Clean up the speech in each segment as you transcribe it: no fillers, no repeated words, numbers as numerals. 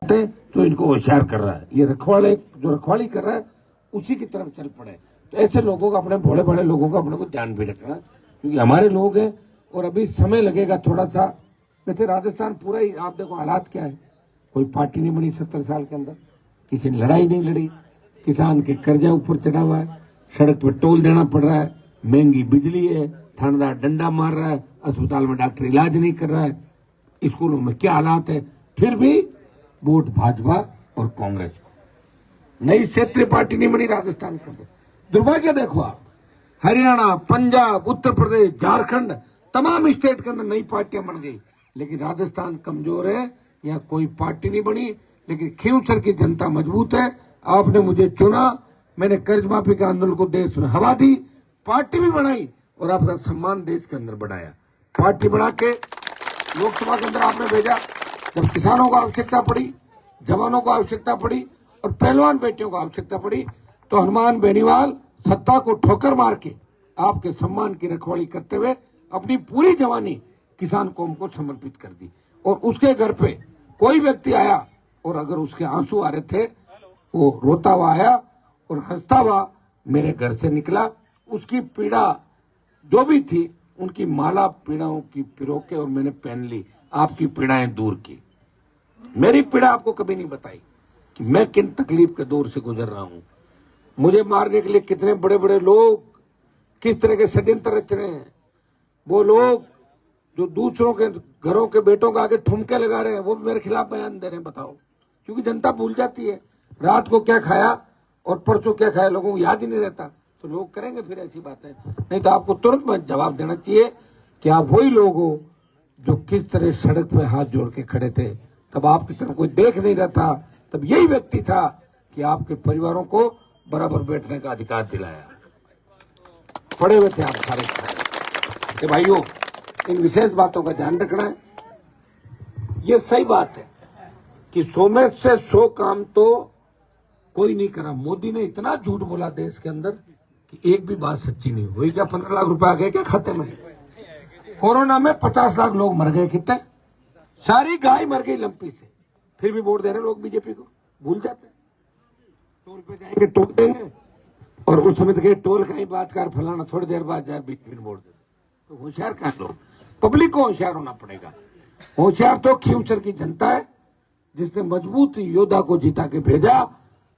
चाहते हैं तो इनको होशियार कर रहा है। ये रखवाले जो रखवाली कर रहा है उसी की तरफ चल पड़े। तो ऐसे लोगों का, अपने भोले भाले लोगों का अपने को ध्यान भी रखना, क्योंकि हमारे लोग हैं और अभी समय लगेगा थोड़ा सा। वैसे राजस्थान पूरा ही आप देखो हालात क्या है, कोई पार्टी नहीं बनी 70 साल के अंदर, किसी ने लड़ाई नहीं लड़ी, किसान के कर्जा ऊपर चढ़ा हुआ है, सड़क पर टोल देना पड़ रहा है, महंगी बिजली है, थानेदार डंडा मार रहा है, अस्पताल में डॉक्टर इलाज नहीं कर रहा है, स्कूलों में क्या हालात है, फिर भी वोट भाजपा और कांग्रेस को। नई क्षेत्रीय पार्टी नहीं बनी राजस्थान के अंदर। दुर्भाग्य देखो आप, हरियाणा, पंजाब, उत्तर प्रदेश, झारखंड, तमाम स्टेट के अंदर नई पार्टियां बन गई, लेकिन राजस्थान कमजोर है, यहाँ कोई पार्टी नहीं बनी। लेकिन खींवसर की जनता मजबूत है। आपने मुझे चुना, मैंने कर्ज माफी के आंदोलन को देश में हवा दी, पार्टी भी बनाई और आपका सम्मान देश के अंदर बढ़ाया। पार्टी बना के लोकसभा के अंदर आपने भेजा। जब किसानों को आवश्यकता पड़ी, जवानों को आवश्यकता पड़ी और पहलवान बेटियों को आवश्यकता पड़ी, तो हनुमान बेनीवाल सत्ता को ठोकर मार के आपके सम्मान की रखवाली करते हुए अपनी पूरी जवानी किसान कौम को समर्पित कर दी। और उसके घर पे कोई व्यक्ति आया और अगर उसके आंसू आ रहे थे, वो रोता हुआ आया और हंसता हुआ मेरे घर से निकला। उसकी पीड़ा जो भी थी, उनकी माला पीड़ाओं की पिरो के और मैंने पहन ली, आपकी पीड़ाएं दूर की। मेरी पीड़ा आपको कभी नहीं बताई कि मैं किन तकलीफ के दौर से गुजर रहा हूं। मुझे मारने के लिए कितने बड़े बड़े लोग किस तरह के षड्यंत्र रच रहे हैं। वो लोग जो दूसरों के घरों के बेटों के आगे ठुमके लगा रहे हैं, वो मेरे खिलाफ बयान दे रहे हैं। बताओ, क्योंकि जनता भूल जाती है रात को क्या खाया और परसों क्या खाया, लोगों को याद ही नहीं रहता। तो लोग करेंगे फिर ऐसी बातें। नहीं तो आपको तुरंत जवाब देना चाहिए कि आप वही लोग हो जो किस तरह सड़क पे हाथ जोड़ के खड़े थे। तब आपकी तरफ कोई देख नहीं रहा था, तब यही व्यक्ति था कि आपके परिवारों को बराबर बैठने का अधिकार दिलाया। पड़े हुए थे आप सारे। भाइयों, इन विशेष बातों का ध्यान रखना है। ये सही बात है कि 100 में से 100 काम तो कोई नहीं करा। मोदी ने इतना झूठ बोला देश के अंदर कि एक भी बात सच्ची नहीं हुई। क्या 15 लाख रुपए आ गए क्या खाते में? कोरोना में 50 लाख लोग मर गए। कितने? सारी गाय मर गई लंपी से। फिर भी वोट दे रहे लोग बीजेपी को, भूल जाते। टोल पे जाएंगे, टोल देंगे और उस समय तक टोल का ही बात कर फलाना, थोड़ी देर बाद जाए बीच में वोट दे। तो होशियार कहां लोग? पब्लिक को होशियार होना पड़ेगा। होशियार तो खींवसर की जनता है, जिसने मजबूत योद्धा को जिता के भेजा,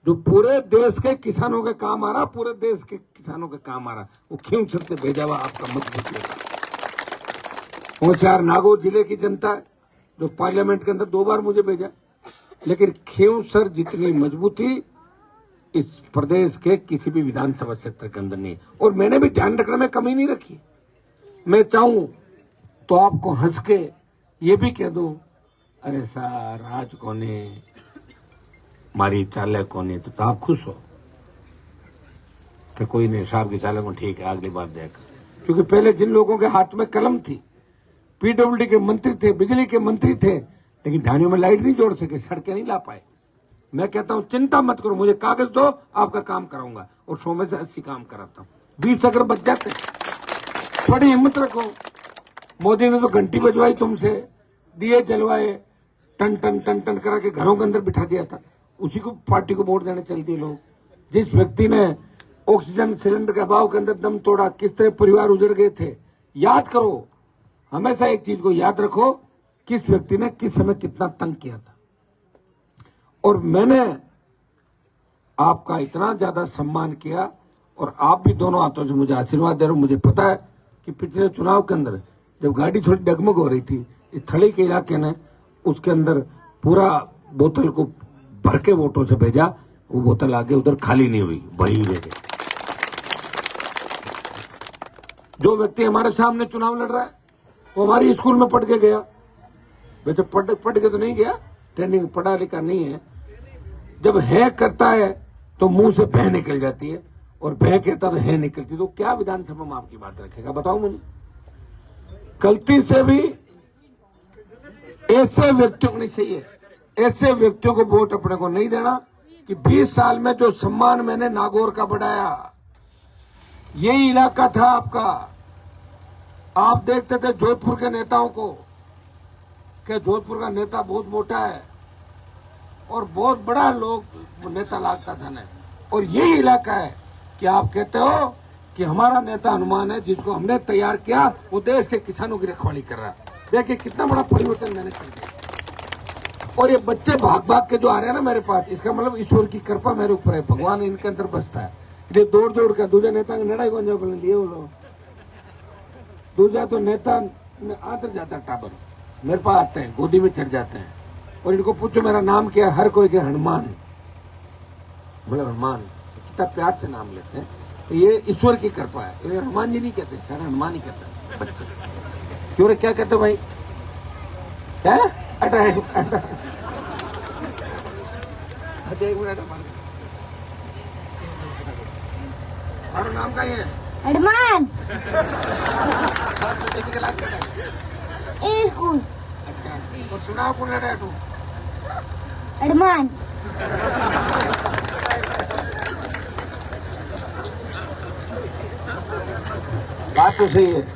जो पूरे देश के किसानों के काम आ रहा, पूरे देश के किसानों के काम आ रहा। वो खींवसर से भेजा हुआ आपका मजबूत योद्धा। होशियार नागौर जिले की जनता है, जो पार्लियामेंट के अंदर 2 बार मुझे भेजा। लेकिन खींवसर जितनी मजबूती इस प्रदेश के किसी भी विधानसभा क्षेत्र के अंदर नहीं। और मैंने भी ध्यान रखने में कमी नहीं रखी। मैं चाहूं तो आपको हंस के ये भी कह दूं, अरे सर आज कोने मारी चाले कोने, तो आप खुश हो कि कोई नहीं, साहब की चाले को ठीक है, अगली बार देख। क्योंकि पहले जिन लोगों के हाथ में कलम थी, पीडब्ल्यूडी के मंत्री थे, बिजली के मंत्री थे, लेकिन ढाणियों में लाइट नहीं जोड़ सके, सड़कें नहीं ला पाए। मैं कहता हूं चिंता मत करो, मुझे कागज दो, आपका काम कराऊंगा। और 100 में से 80 काम कराता हूं। 20 अगर बच जाते, थोड़ी हिम्मत रखो। मोदी ने तो घंटी बजवाई तुमसे, दिए जलवाए, टन टन टन टन करा के घरों के अंदर बिठा दिया था। उसी को पार्टी को वोट देने चल दिए लोग। जिस व्यक्ति ने ऑक्सीजन सिलेंडर के अभाव के अंदर दम तोड़ा, किस तरह परिवार उजड़ गए थे, याद करो। हमेशा एक चीज को याद रखो, किस व्यक्ति ने किस समय कितना तंग किया था। और मैंने आपका इतना ज्यादा सम्मान किया और आप भी दोनों हाथों से मुझे आशीर्वाद दे रहे हो। मुझे पता है कि पिछले चुनाव के अंदर जब गाड़ी थोड़ी डगमग हो रही थी, इस थली के इलाके ने उसके अंदर पूरा बोतल को भर के वोटों से भेजा। वो बोतल आगे उधर खाली नहीं हुई, भरी हुई रह गई। जो व्यक्ति हमारे सामने चुनाव लड़ रहा है, वो हमारी स्कूल में पढ़ के गया। वैसे पढ़ के तो नहीं गया, ट्रेनिंग पढ़ा लिखा नहीं है। जब है करता है तो मुंह से भय निकल जाती है, और भय कहता तो है निकलती। तो क्या विधानसभा में आपकी बात रखेगा, बताओ मुझे। गलती से भी ऐसे व्यक्तियों को नहीं चाहिए, ऐसे व्यक्तियों को वोट अपने को नहीं देना कि 20 साल में जो सम्मान मैंने नागौर का बढ़ाया, यही इलाका था आपका। आप देखते थे जोधपुर के नेताओं को कि जोधपुर का नेता बहुत मोटा है और बहुत बड़ा लोग नेता लागता था ना। और यही इलाका है कि आप कहते हो कि हमारा नेता हनुमान है, जिसको हमने तैयार किया, वो देश के किसानों की रखवाली कर रहा है। देखिए कितना बड़ा परिवर्तन मैंने कर दिया। और ये बच्चे भाग भाग के जो आ रहे हैं ना मेरे पास, इसका मतलब ईश्वर की कृपा मेरे ऊपर है, भगवान इनके अंदर बसता है। ये दौड़ दौड़ के दूसरे नेता के लड़ाई कौन जाओ लिए वो लोग, दूसरा तो नेता में आतर जाता टाबर मेरे पास आते हैं, गोदी में चढ़ जाते हैं और इनको पूछो मेरा नाम क्या है, हर कोई के हनुमान, बोले हनुमान, कितना प्यार से नाम लेते हैं। तो ये ईश्वर की कृपा है। ये हनुमान जी नहीं कहते, सर हनुमान ही कहते हैं बच्चे। क्यों रे, क्या कहते हो भाई, क्या एक मिनट, हमारा नाम का ही है हनुमान स्कूल। अच्छा, तो सुनाओ कौन लड़ा तू, हनुमान। बात तो सही है।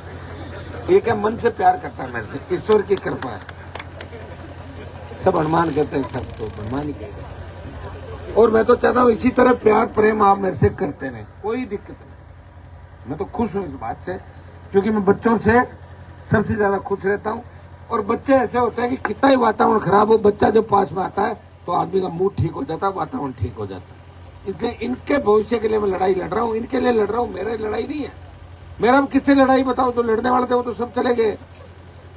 ये क्या मन से प्यार करता है मेरे से, ईश्वर की कृपा है। सब हनुमान कहते हैं, सब तो हनुमान ही कहते हैं। और मैं तो चाहता हूँ इसी तरह प्यार प्रेम आप मेरे से करते रहे, कोई दिक्कत नहीं। मैं तो खुश हूँ इस बात से, क्योंकि मैं बच्चों से सबसे ज्यादा खुश रहता हूँ। और बच्चे ऐसे होते हैं कि कितना ही वातावरण खराब हो, बच्चा जब पास में आता है तो आदमी का मूड ठीक हो जाता है, वातावरण ठीक हो जाता है। इसलिए इनके भविष्य के लिए मैं लड़ाई लड़ रहा हूँ, इनके लिए लड़ रहा हूँ, मेरा लड़ाई नहीं है। मेरा किससे लड़ाई बताओ, जो लड़ने वाले थे वो तो सब चले गए,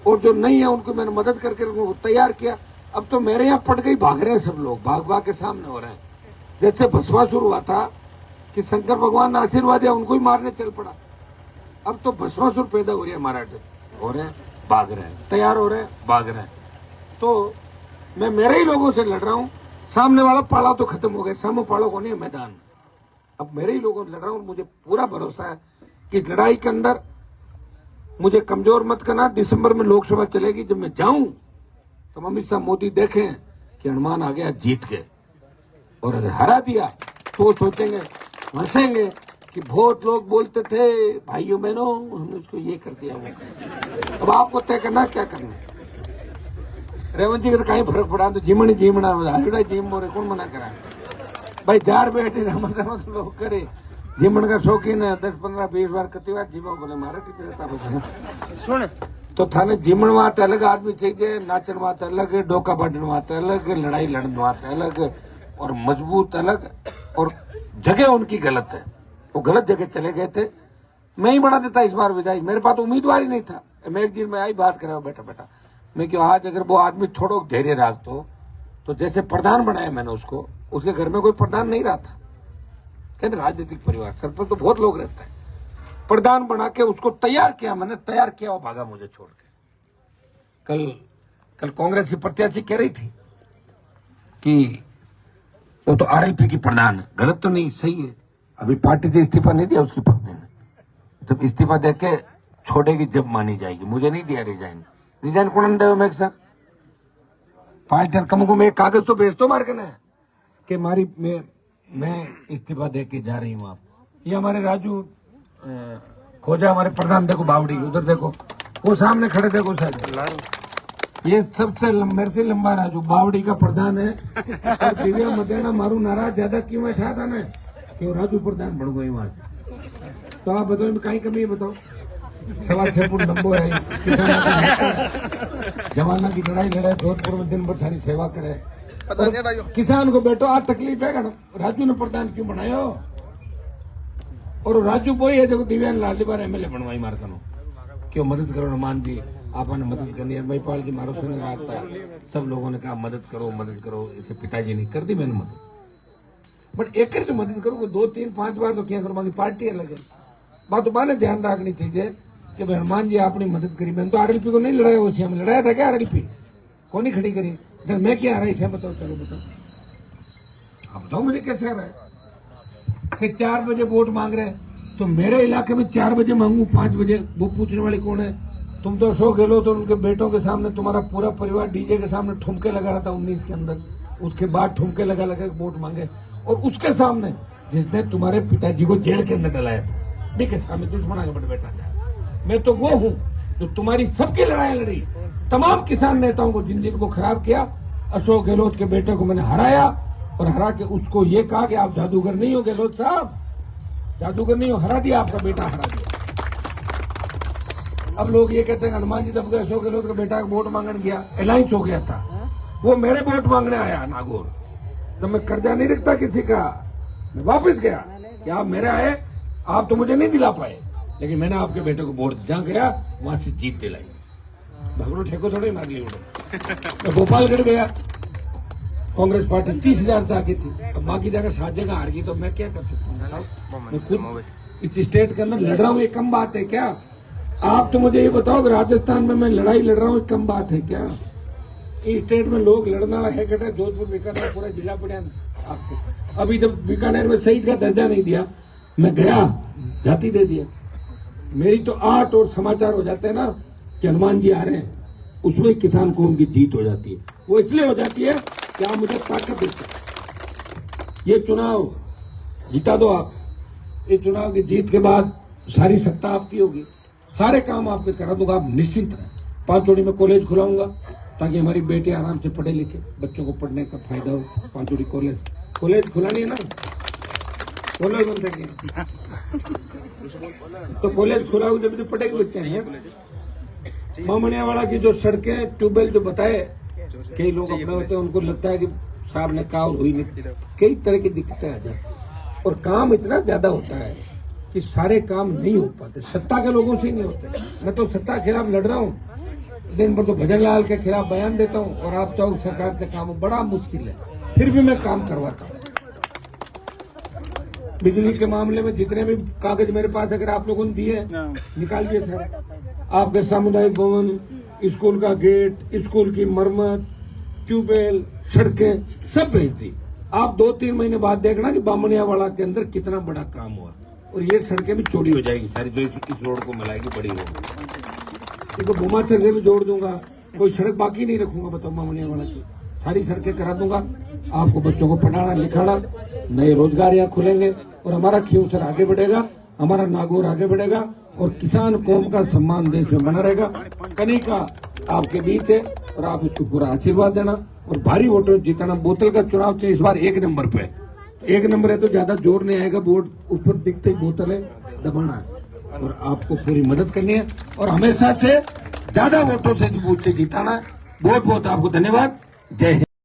और जो नहीं है उनको मैंने मदद करके उनको तैयार किया। अब तो मेरे यहाँ पट गई, भाग रहे हैं सब लोग, भाग भाग के सामने हो रहे हैं। जैसे भस्मासुर हुआ था कि शंकर भगवान ने आशीर्वाद दिया, उनको ही मारने चल पड़ा। अब तो भस्मासुर पैदा हो रही है, हमारा हो रहे हैं, भाग रहे हैं, तैयार हो रहे हैं, भाग रहे हैं। तो मैं मेरे ही लोगों से लड़ रहा हूँ। सामने वाला पाला तो खत्म हो गया, सामने पालो को नहीं है मैदान। अब मेरे ही लोगों से लड़ रहा हूँ। मुझे पूरा भरोसा है कि लड़ाई के अंदर मुझे कमजोर मत करना। दिसंबर में लोकसभा चलेगी, जब मैं जाऊं तो अमित शाह मोदी देखें कि हनुमान आ गया, जीत गए। और अगर हरा दिया तो सोचेंगे, हंसेंगे कि बहुत लोग बोलते थे भाइयों बहनों हमने उसको ये कर दिया, वो। अब आपको तय करना क्या करना है। रेवंत जी का तो कहीं फर्क पड़ा, तो जीमण जीमना हजड़ा जीम मोरे कौन मना करा भाई, जार बैठे रमत लोग करे। जीमण का शौकीन है, 10 15 20 बार कती बार जीमो बोले मारे टीचर सुन। तो थाने जीमण वाते अलग आदमी चाहिए, नाचन वाते अलग, डोका बांटन वाते अलग, लड़ाई लड़न वाते अलग, और मजबूत अलग। और जगह उनकी गलत है, वो गलत जगह चले गए थे। मैं ही बना देता इस बार विदाई, मेरे पास उम्मीदवार ही नहीं था। मैं एक दिन में आई बात करे बैठा बैठा, मैं क्यों आज अगर वो आदमी थोड़ा धैर्य रख तो जैसे प्रधान बनाया मैंने उसको, उसके घर में कोई प्रधान नहीं रहा था, कहते राजनीतिक परिवार सर पर तो बहुत लोग रहते हैं, प्रधान बना के उसको तैयार किया, मैंने तैयार किया, वो भागा मुझे छोड़ के। कल कांग्रेस की प्रत्याशी कह रही थी कि वो तो आरएलपी की प्रधान है। गलत तो नहीं, सही है। अभी पार्टी से इस्तीफा नहीं दिया उसकी पत्नी ने, जब इस्तीफा दे के छोड़ेगी जब मानी जाएगी। मुझे नहीं दिया रिजाइन, रिजाइन कौन दे मैं सर 5 दिन कम को मैं एक कागज तो भेज दो मार के ना कि मारी मैं इस्तीफा दे के जा रही हूँ। आप ये हमारे राजू खोजा, हमारे प्रधान देखो बावड़ी, उधर देखो वो सामने खड़े देखो सर, ये सबसे मेरे से लंबा राजू बावड़ी का प्रधान है। और दिव्या मदेना मारू नाराज ज्यादा क्यों बैठा था ना कि वो राजू प्रधान बन गई वहां। तो आप बताओ इनमें कहीं कमी है बताओ। 6.25 फुट लंबो है, जवाना की लड़ाई लड़ाई जोधपुर में दिन भर सारी सेवा करे। किसान को बैठो आज तकलीफ है, राजू ने प्रधान क्यों बनायो। और राजू वो है जो दिव्या लाडली बार एमएलए बनवाई मारकनो क्यों मदद करो हनुमान जी, आपने मदद करनी है। महिपाल की मारो सुन रहा था, सब लोगों ने कहा मदद करो। इसे पिताजी ने कर दी मैंने मदद, बट एक जो मदद करो 2 3 5 बार तो क्या करो, पार्टी अलग है। बात तो मैंने ध्यान रखनी चाहिए कि हनुमान जी आपने मदद करी। मैंने तो आरएलपी को नहीं लड़ाया, वो सीएम लड़ाया था क्या आरएलपी को नहीं खड़ी करी। जब मैं क्या आ रही थे बताओ, चलो बताओ आप बताओ मुझे कैसे आ रहा है कि 4 बजे वोट मांग रहे हैं, तो मेरे इलाके में 4 बजे मांगू 5 बजे, वो पूछने वाली कौन है। तुम तो अशोक गहलोत तो उनके बेटों के सामने तुम्हारा पूरा परिवार डीजे के सामने ठुमके लगा रहा था 19 के अंदर, उसके बाद ठुमके लगा लगा वोट मांगे। और उसके सामने जिसने तुम्हारे पिताजी को जेल के अंदर डलाया था, ठीक है सामने दुश्मना का बड़ा बेटा था। मैं तो वो हूँ जो तुम्हारी सबकी लड़ाई लड़ी, तमाम किसान नेताओं को जिन जिनको खराब किया अशोक गहलोत के बेटे को मैंने हराया और हरा के उसको ये कहा कि आप जादूगर नहीं हो गहलोत साहब, जादूगर नहीं हो, हरा दिया, आपका बेटा हरा दिया। अब लोग ये कहते हैं हनुमान जी तब अशोक गहलोत का बेटा वोट मांगने गया, अलायंस हो गया था, वो मेरे वोट मांगने आया नागौर, तो मैं कर्जा नहीं रखता किसी का, मैं वापस गया कि आप मेरे आए, आप तो मुझे नहीं दिला पाए, लेकिन मैंने आपके बेटे को वोट जहां गया वहां से जीत दिलाई। भगवान ठेको थोड़ी मार ली उन्होंने। मैं गोपालगढ़ गया, कांग्रेस पार्टी 30,000 से आगे थी, अब बाकी जगह 7 जगह हार गई, तो मैं क्या कर सकता हूँ? मैं खुद इस स्टेट के अंदर लड़ रहा हूँ, ये कम बात है क्या? आप तो मुझे ये बताओ कि राजस्थान में मैं लड़ाई लड़ रहा हूँ, कम बात है क्या? इस स्टेट में लोग लड़ने वाला है कहते जोधपुर बीकानेर पूरा जिला पड़ा आपको। अभी जब बीकानेर में शहीद का दर्जा नहीं दिया, मैं गया, जाति दे दिया। मेरी तो 8 और समाचार हो जाते हैं ना कि हनुमान जी आ रहे हैं, उसमें किसान कौम की जीत हो जाती है। वो इसलिए हो जाती है कि आप मुझे ताकत देते हैं। ये चुनाव जीता दो आप, ये चुनाव की जीत के बाद सारी सत्ता आपकी होगी, सारे काम आपके करा दूंगा, आप निश्चिंत रहें। 5 जोड़ी में कॉलेज खुलाऊंगा ताकि हमारी बेटे आराम से पढ़े लिखे, बच्चों को पढ़ने का फायदा हो। 5 जोड़ी कॉलेज खुलानी है ना, कॉलेज बन सके तो कॉलेज खुला जब तो पढ़ेंगे बच्चे। मामनियावाला की जो सड़कें ट्यूबवेल जो बताए, कई लोग अपने होते हैं उनको लगता है कि साहब ने कहा और हुई नहीं, कई तरह की दिक्कतें आ जाती और काम इतना ज्यादा होता है कि सारे काम नहीं हो पाते, सत्ता के लोगों से ही नहीं होते। मैं तो सत्ता के खिलाफ लड़ रहा हूँ, दिन भर तो भजन लाल के खिलाफ बयान देता हूँ और आप चाहो सरकार से काम बड़ा मुश्किल है, फिर भी मैं काम करवाता हूँ। बिजली के मामले में जितने भी कागज मेरे पास अगर आप लोगों ने दिए निकालिए सर। आपके सामुदायिक भवन, स्कूल का गेट, स्कूल की मरम्मत, ट्यूबवेल, सड़कें सब भेज दी। आप 2-3 महीने बाद देखना कि बामनियावाला के अंदर कितना बड़ा काम हुआ और ये सड़कें भी चौड़ी हो जाएगी सारी, जो इस रोड को मिलाएगी बड़ी रोड। इनको भूमाचल से भी जोड़ दूंगा, कोई सड़क बाकी नहीं रखूंगा। बताओ बामनियावाला की सारी सड़कें करा दूंगा। आपको बच्चों को पढ़ाना लिखाना, नए रोजगार यहाँ खुलेंगे और हमारा खींवसर आगे बढ़ेगा, हमारा नागौर आगे बढ़ेगा और किसान कौम का सम्मान देश में बना रहेगा। कनिका आपके बीच है और आप इसको पूरा आशीर्वाद देना और भारी वोटों जिताना। बोतल का चुनाव इस बार 1 नंबर पे, 1 नंबर है तो ज्यादा जोर नहीं आएगा, बोर्ड ऊपर दिखते ही बोतल है, दबाना है और आपको पूरी मदद करनी है और हमेशा से ज्यादा वोटों से जिताना है। बहुत बहुत आपको धन्यवाद। जय हिंद।